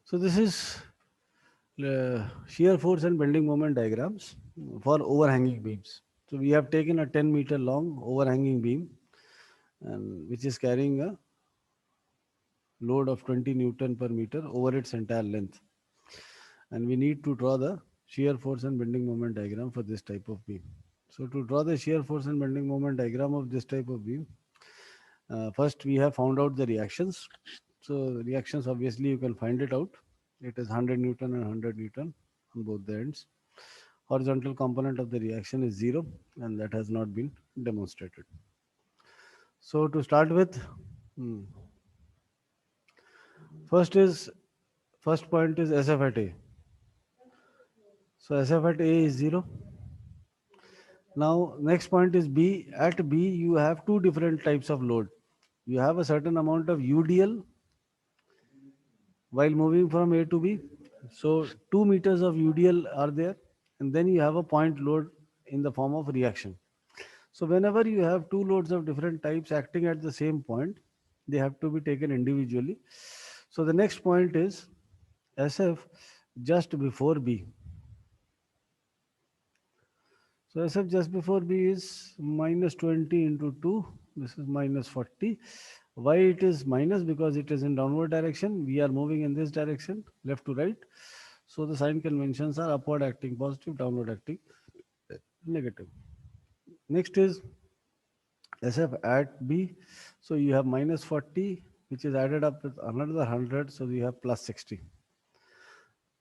So this is shear force and bending moment diagrams for overhanging beams. So we have taken a 10-meter long overhanging beam, and which is carrying a load of 20 Newton per meter over its entire length. And we need to draw the shear force and bending moment diagram for this type of beam. So to draw the shear force and bending moment diagram of this type of beam, first we have found out the reactions. So reactions, obviously you can find it out. It is 100 Newton and 100 Newton on both the ends. Horizontal component of the reaction is 0, and that has not been demonstrated. So to start with, hmm, first is first point is SF at A. So SF at A is 0. Now next point is B. At B you have two different types of load. You have a certain amount of UDL while moving from A to B. So 2 meters of UDL are there, and then you have a point load in the form of reaction. So whenever you have two loads of different types acting at the same point, they have to be taken individually. So the next point is SF just before B. So SF just before B is minus 20 into 2. This is minus 40. Why it is minus? Because it is in downward direction. We are moving in this direction, left to right. So the sign conventions are upward acting positive, downward acting negative. Next is SF at B. So you have minus 40, which is added up with another 100. So you have plus 60.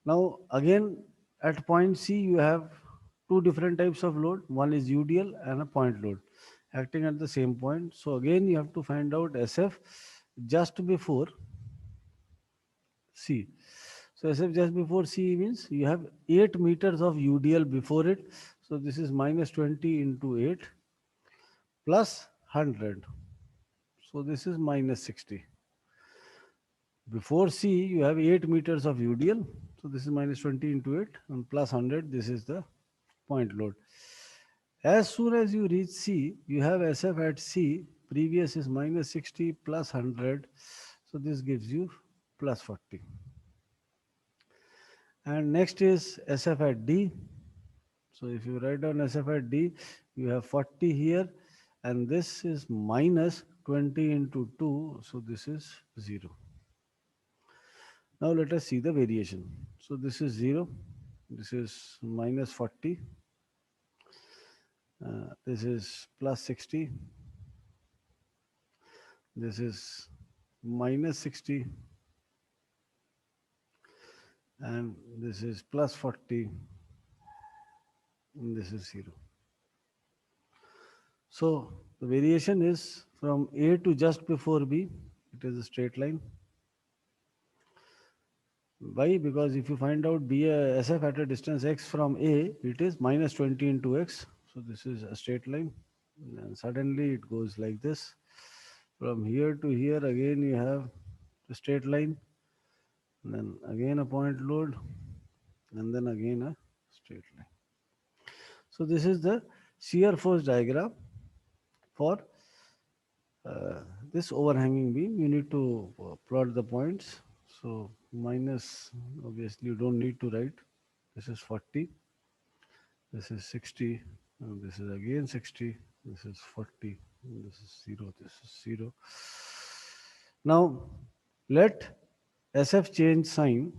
Now again at point C, you have two different types of load. One is UDL and a point load acting at the same point. So again, you have to find out SF just before C. So SF just before C means you have 8 meters of UDL before it. So this is minus 20 into 8 plus 100. So this is minus 60. Before C, you have 8 meters of UDL. So this is minus 20 into 8 and plus 100. This is the point load. As soon as you reach C, you have SF at C. Previous is minus 60 plus 100. So this gives you plus 40. And next is SF at D. So if you write down SF at D, you have 40 here. And this is minus 20 into 2. So this is 0. Now let us see the variation. So this is 0. This is minus 40. This is plus 60. This is minus 60. And this is plus 40. And this is 0. So the variation is from A to just before B. It is a straight line. Why? Because if you find out SF at a distance x from A, it is minus 20 into x. So this is a straight line. And suddenly it goes like this. From here to here, again you have a straight line. And then again a point load. And then again a straight line. So this is the shear force diagram for this overhanging beam. You need to plot the points. So minus, obviously you don't need to write. This is 40, this is 60, and this is again 60, this is 40, and this is 0, this is 0. Now let SF change sign.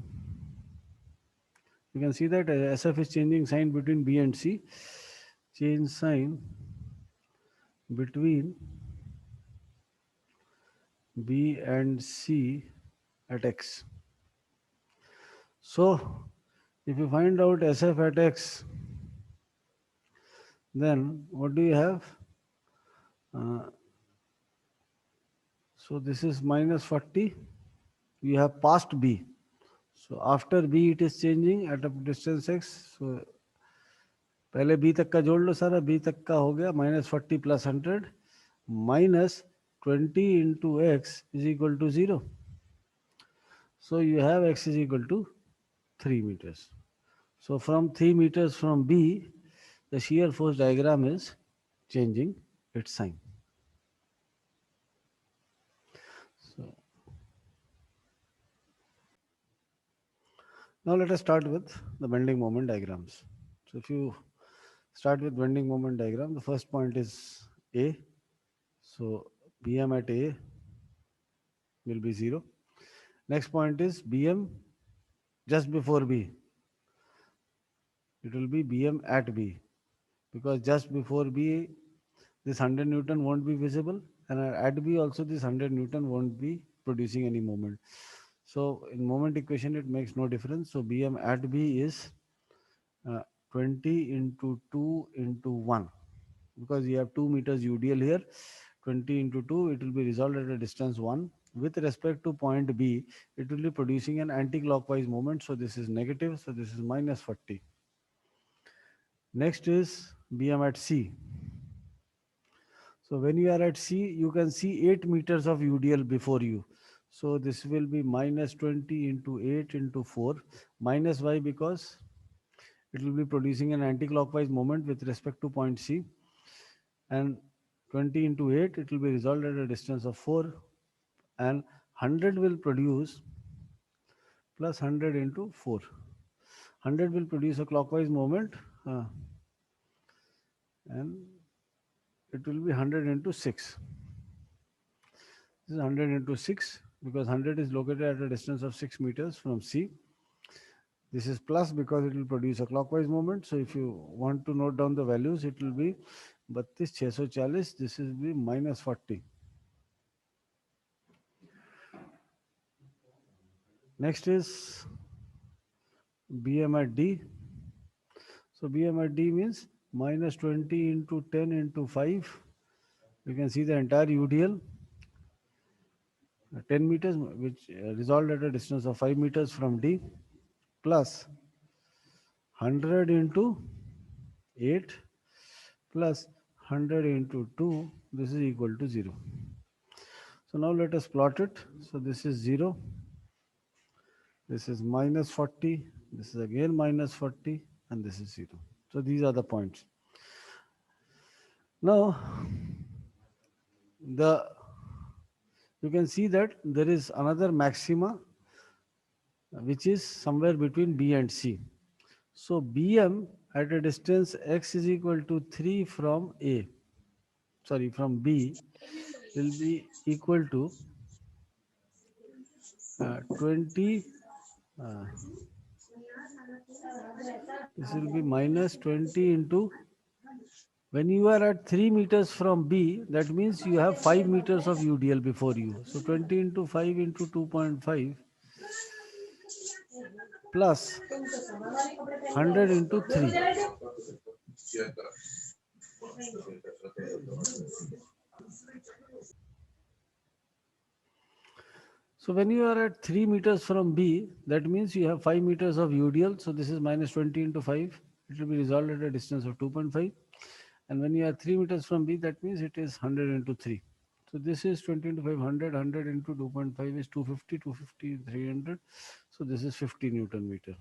You can see that SF is changing sign between B and C. Change sign between B and C at X. So if you find out SF at X, then what do you have? Uh, so this is minus 40. You have passed B. So after B it is changing at a distance X. So पहले B तक का जोड़ लो सारा. B तक का हो गया minus 40 plus 100 minus 20 into X is equal to 0. So you have X is equal to 3 meters. So from 3 meters from B, the shear force diagram is changing its sign. So Now let us start with the bending moment diagrams. So if you start with bending moment diagram, the first point is A. So BM at A will be 0. Next point is BM just before B. It will be BM at B, because just before B this 100 Newton won't be visible, and at B also this 100 Newton won't be producing any moment. So in moment equation it makes no difference. So BM at B is 20 into 2 into 1, because you have 2 meters UDL here. 20 into 2, it will be resolved at a distance 1. With respect to point B, it will be producing an anti-clockwise moment. So this is negative. So this is minus 40. Next is BM at C. So when you are at C, you can see 8 meters of UDL before you. So this will be minus 20 into 8 into 4. Minus why? Because it will be producing an anti-clockwise moment with respect to point C. And 20 into 8, it will be resolved at a distance of 4. And 100 will produce plus 100 into 4. 100 will produce a clockwise moment, and it will be 100 into 6. This is 100 into 6, because 100 is located at a distance of 6 meters from C. This is plus because it will produce a clockwise moment. So if you want to note down the values, it will be 32,640. This will be minus 40. Next is BM at D. So BM at D means minus 20 into 10 into 5. You can see the entire UDL, 10 meters, which resolved at a distance of 5 meters from D, plus 100 into 8 plus 100 into 2. This is equal to 0. So now let us plot it. So this is 0. This is minus 40. This is again minus 40. And this is 0. So these are the points. Now, you can see that there is another maxima which is somewhere between B and C. So BM at a distance x is equal to 3 from from B, will be equal to 20. uh, this will be minus 20 into, when you are at 3 meters from B, that means you have 5 meters of UDL before you. So 20 into 5 into 2.5 plus 100 into 3. So when you are at 3 meters from B, that means you have 5 meters of UDL. So this is minus 20 into 5. It will be resolved at a distance of 2.5. And when you are 3 meters from B, that means it is 100 into 3. So this is 20 into 500. 100 into 2.5 is 250. 250, 300. So this is 50 Newton meter.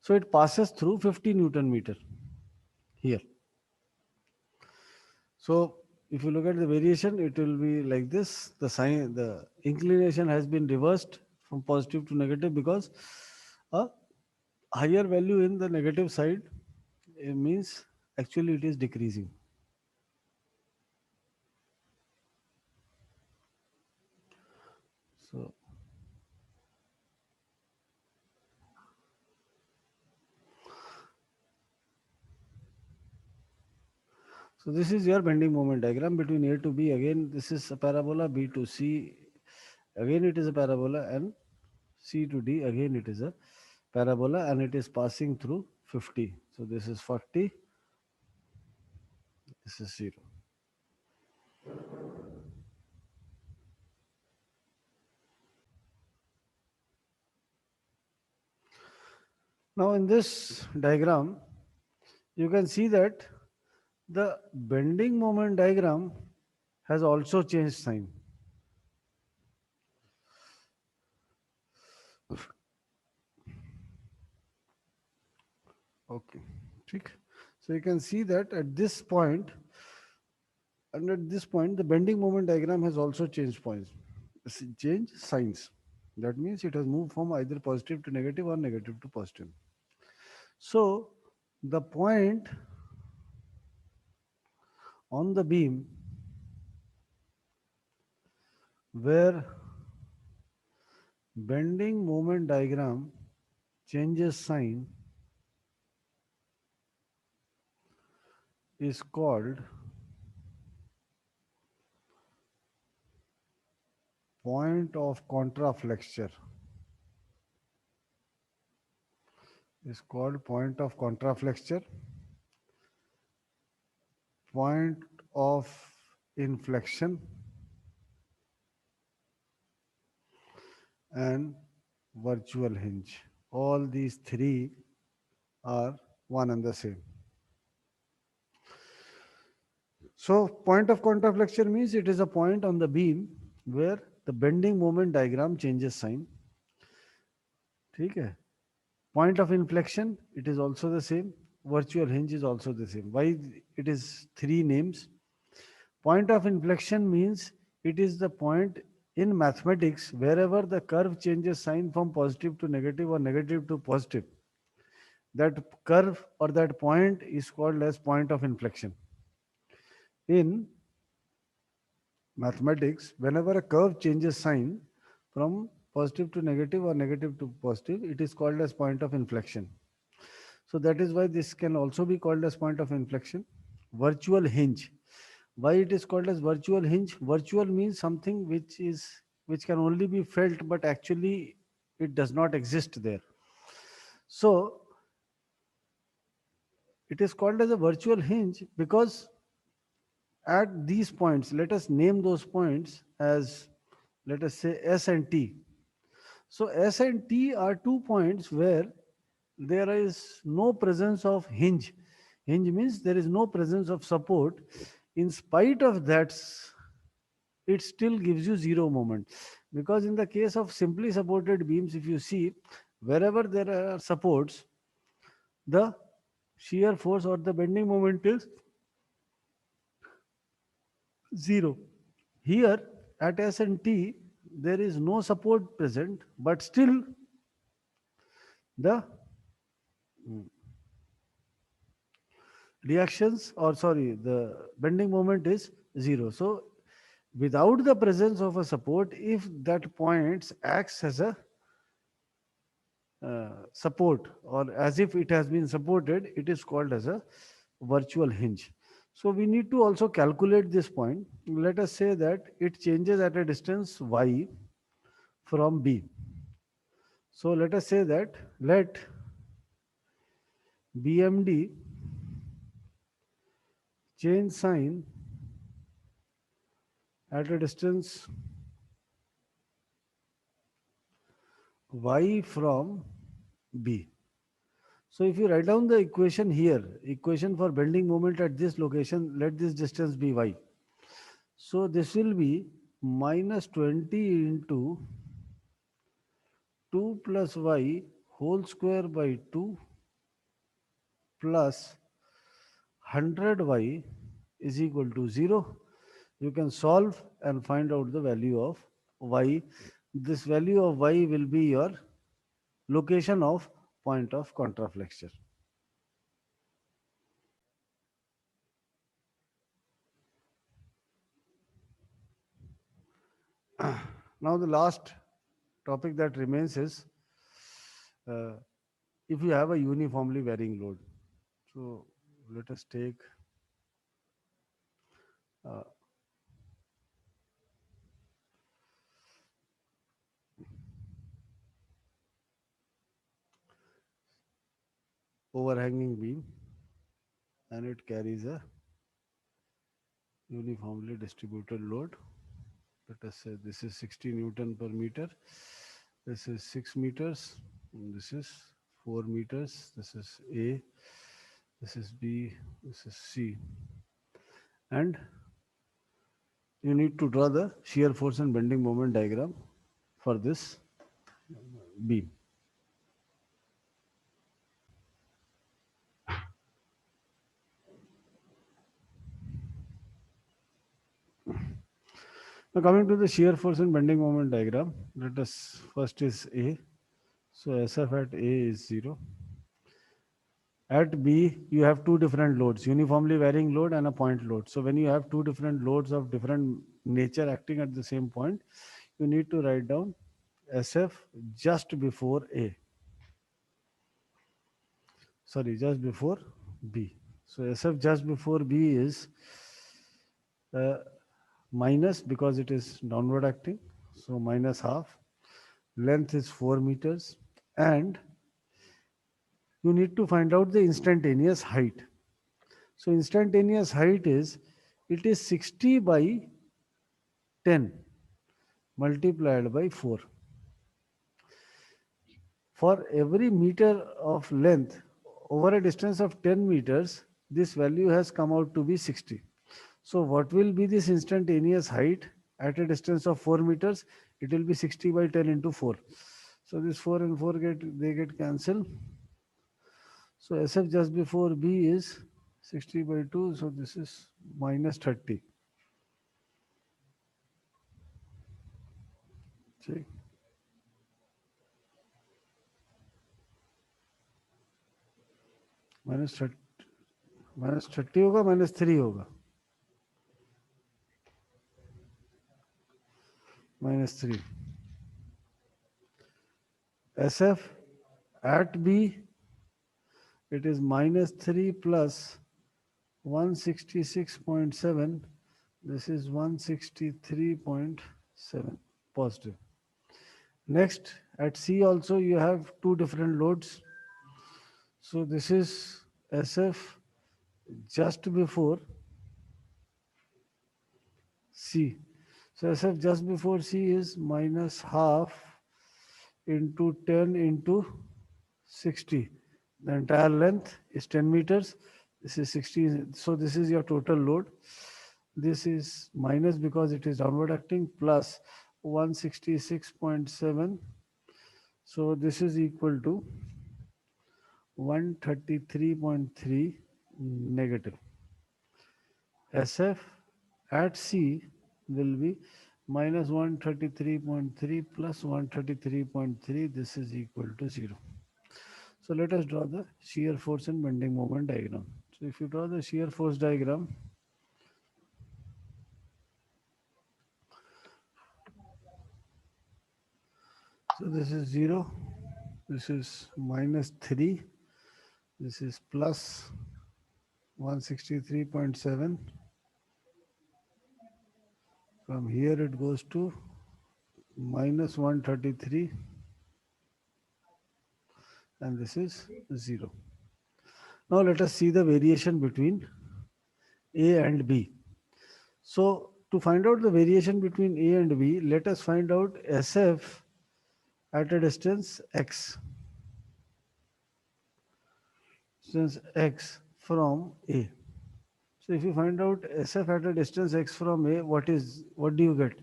So it passes through 50 Newton meter here. So if you look at the variation, it will be like this. The inclination has been reversed from positive to negative, because a higher value in the negative side, it means actually it is decreasing. So, so this is your bending moment diagram between A to B. Again, this is a parabola. B to C, again it is a parabola, and C to D, again it is a parabola, and it is passing through 50. So this is 40, this is 0. Now in this diagram, you can see that the bending moment diagram has also changed sign. Okay. So you can see that at this point, and at this point, the bending moment diagram has also changed points, change signs. That means it has moved from either positive to negative or negative to positive. So the point on the beam where bending moment diagram changes sign is called point of contraflexure. Is called point of contraflexure, point of inflection, and virtual hinge. All these three are one and the same. So point of contraflexure means it is a point on the beam where the bending moment diagram changes sign. ठीक है? Point of inflection, it is also the same. Virtual hinge is also the same. Why it is three names? Point of inflection means it is the point in mathematics wherever the curve changes sign from positive to negative or negative to positive. That curve or that point is called as point of inflection. In mathematics, whenever a curve changes sign from positive to negative or negative to positive, it is called as point of inflection. So that is why this can also be called as point of inflection. Virtual hinge. Why it is called as virtual hinge? Virtual means something which can only be felt, but actually it does not exist there. So it is called as a virtual hinge because at these points, let us name those points as, let us say, S and T. So S and T are 2 points where there is no presence of hinge. Hinge means there is no presence of support. In spite of that, it still gives you zero moment. Because in the case of simply supported beams, if you see, wherever there are supports, the shear force or the bending moment is zero. Here at S and T, there is no support present, but still the reactions, or sorry, the bending moment is zero. So without the presence of a support, if that point acts as a support or as if it has been supported, it is called as a virtual hinge. So we need to also calculate this point. Let us say that it changes at a distance y from B. So let us say that let BMD change sign at a distance y from B. So if you write down the equation here, equation for bending moment at this location, let this distance be y. So this will be minus 20 into 2 plus y whole square by 2 plus 100y is equal to 0. You can solve and find out the value of y. This value of y will be your location of point of contraflexure. Now the last topic that remains is uh, if you have a uniformly varying load. So let us take uh, overhanging beam and it carries a uniformly distributed load. Let us say this is 60 Newton per meter. This is 6 meters. And this is 4 meters. This is A. This is B. This is C. And you need to draw the shear force and bending moment diagram for this beam. Now coming to the shear force and bending moment diagram, let us first is A. So SF at A is 0. At B, you have two different loads, uniformly varying load and a point load. So when you have two different loads of different nature acting at the same point, you need to write down SF just before A. Sorry, just before B. So SF just before B is uh, minus because it is downward acting. So minus half. Length is 4 meters. And you need to find out the instantaneous height. So instantaneous height is, it is 60 by 10 multiplied by 4. For every meter of length over a distance of 10 meters, this value has come out to be 60. So what will be this instantaneous height at a distance of 4 meters? It will be 60 by 10 into 4. So this 4 and 4 get cancelled. So SF just before B is 60 by 2. So this is minus 30. See? Minus 30 होगा, -3 होगा, -3. SF at B, it is -3 plus 166.7. This is 163.7 positive. Next, at C also you have two different loads. So this is SF just before C. So SF just before C is minus half into 10 into 60. The entire length is 10 meters. This is 60. So this is your total load. This is minus because it is downward acting plus 166.7. So this is equal to 133.3 negative. SF at C will be minus 133.3 plus 133.3. This is equal to 0. So let us draw the shear force and bending moment diagram. So if you draw the shear force diagram, so this is 0, this is minus 3, this is plus 163.7. From here it goes to minus 133, and this is 0. Now let us see the variation between A and B. So to find out the variation between A and B, let us find out SF at a distance x. Distance x from A. So if you find out SF at a distance x from A, what do you get?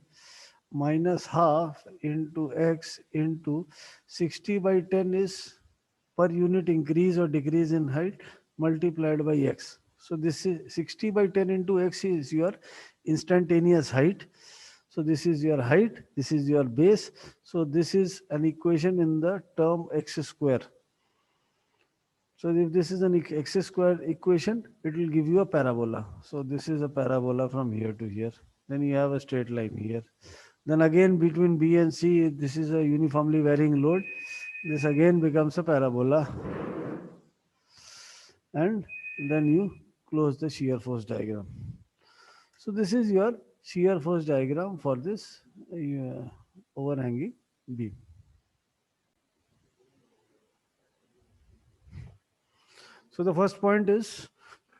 Minus half into x into 60 by 10 is per unit increase or decrease in height multiplied by x. So this is 60 by 10 into x is your instantaneous height. So this is your height, this is your base. So this is an equation in the term x square. So if this is an x square equation, it will give you a parabola. So this is a parabola from here to here. Then you have a straight line here. Then again between B and C, this is a uniformly varying load. This again becomes a parabola. And then you close the shear force diagram. So this is your shear force diagram for this overhanging beam. So the first point is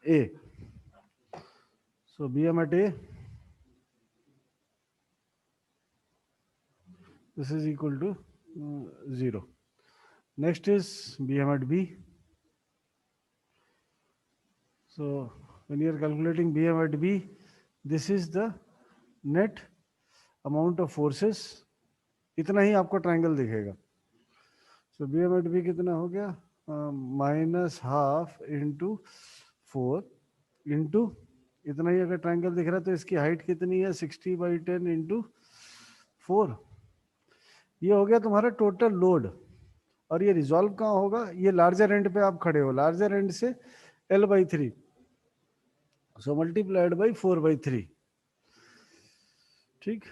A. So BM at A, this is equal to 0. Next is BM at B. So when you are calculating BM at B, this is the net amount of forces. इतना ही आपको triangle दिखेगा. So BM at B कितना हो गया? Minus half into 4 into इतना ही अगर triangle दिख रहा है तो इसकी हाइट कितनी है 60/10 इंटू 4। ये हो गया तुम्हारा टोटल लोड। और ये रिजॉल्व कहाँ होगा, ये लार्जर एंड पे आप खड़े हो, लार्जर एंड से L/3, सो मल्टीप्लाइड बाई 4/3। ठीक,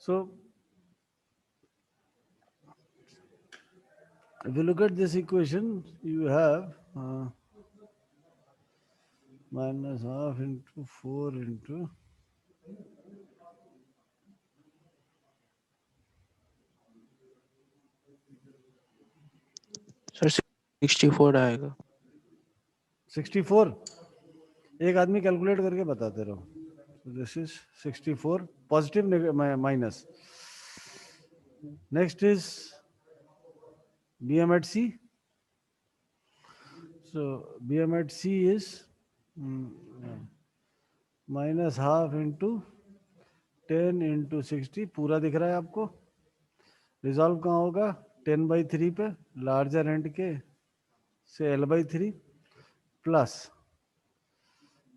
सो if you look at this equation, you have minus half into 4 into sir 64 आएगा। 64। एक आदमी कैलकुलेट करके बताते रहो। This is 64 positive minus. Next is BM at C. So BM at C is minus half into 10 into 60, पूरा दिख रहा है आपको। रिजॉल्व कहाँ होगा 10/3 पे, लार्जर एंड के से L/3 plus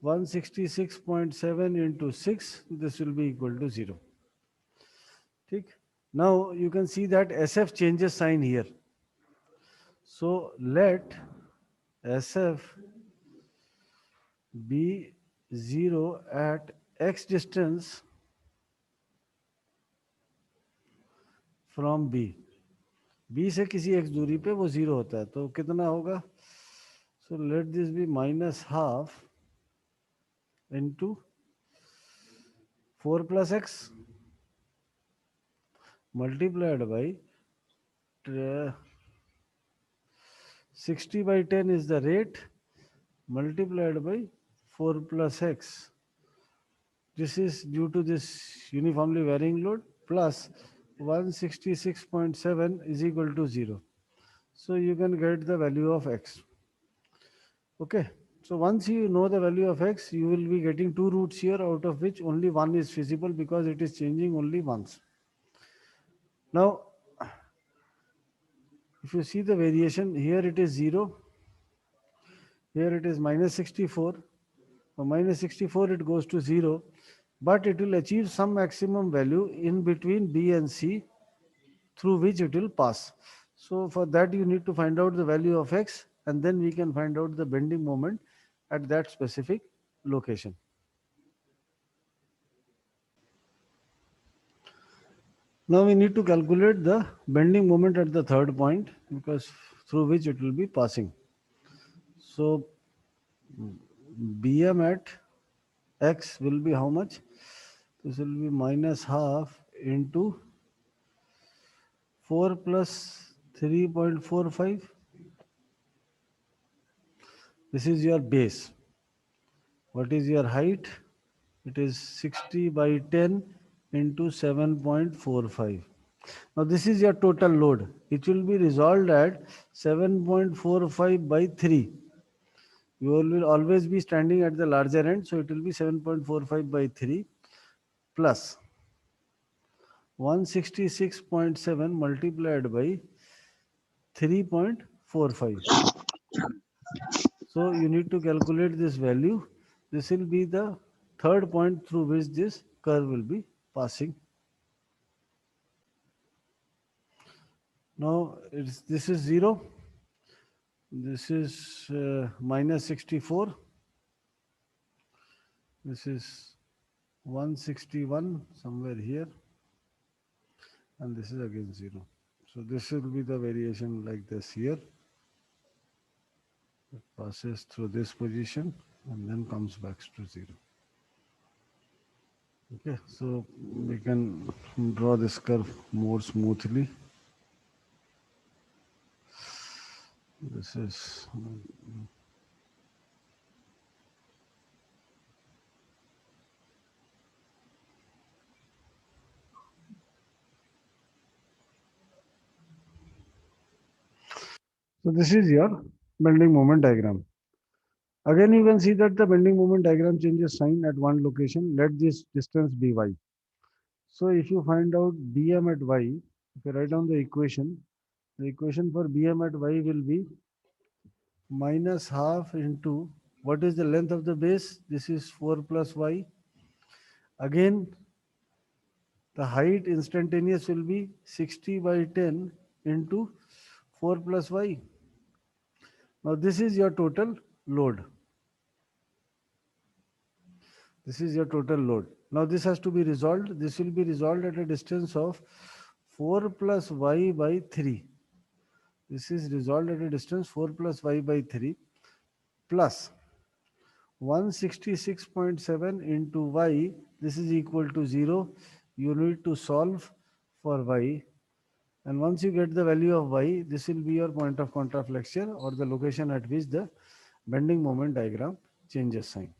166.7 into 6, this will be equal to 0. ठीक, now you can see that SF changes sign here. So let SF be 0 at x distance from B. B से किसी x दूरी पे वो 0 होता है, तो कितना होगा? So let this be minus half into 4 plus x multiplied by 60/10 is the rate, multiplied by 4 plus x. This is due to this uniformly varying load, plus 166.7 is equal to 0. So you can get the value of x. Okay. So once you know the value of x, you will be getting two roots here, out of which only one is feasible because it is changing only once. Now, if you see the variation, here it is 0, here it is minus 64. From minus 64 it goes to 0, but it will achieve some maximum value in between B and C through which it will pass. So for that you need to find out the value of x, and then we can find out the bending moment at that specific location. Now we need to calculate the bending moment at the third point, because through which it will be passing. So BM at x will be how much? This will be minus half into 4 plus 3.45. This is your base. What is your height? It is 60/10 into 7.45. Now this is your total load. It will be resolved at 7.45/3. You will always be standing at the larger end, so it will be 7.45/3 plus 166.7 multiplied by 3.45. So you need to calculate this value. This will be the third point through which this curve will be passing. Now this is 0. This is minus 64. This is 161 somewhere here. And this is again 0. So this will be the variation like this here. It passes through this position and then comes back to 0. Okay, so we can draw this curve more smoothly. This is so this is your bending moment diagram. Again, you can see that the bending moment diagram changes sign at one location. Let this distance be y. So if you find out BM at y, if you write down the equation for BM at y will be minus half into What is the length of the base? This is 4 plus y. Again, the height instantaneous will be 60 by 10 into 4 plus y. Now this is your total load. This is your total load. Now this has to be resolved. This will be resolved at a distance of 4 plus y by 3. This is resolved at a distance 4 plus y by 3 plus 166.7 into y. This is equal to 0. You need to solve for y. And once you get the value of y, this will be your point of contraflexion or the location at which the bending moment diagram changes sign.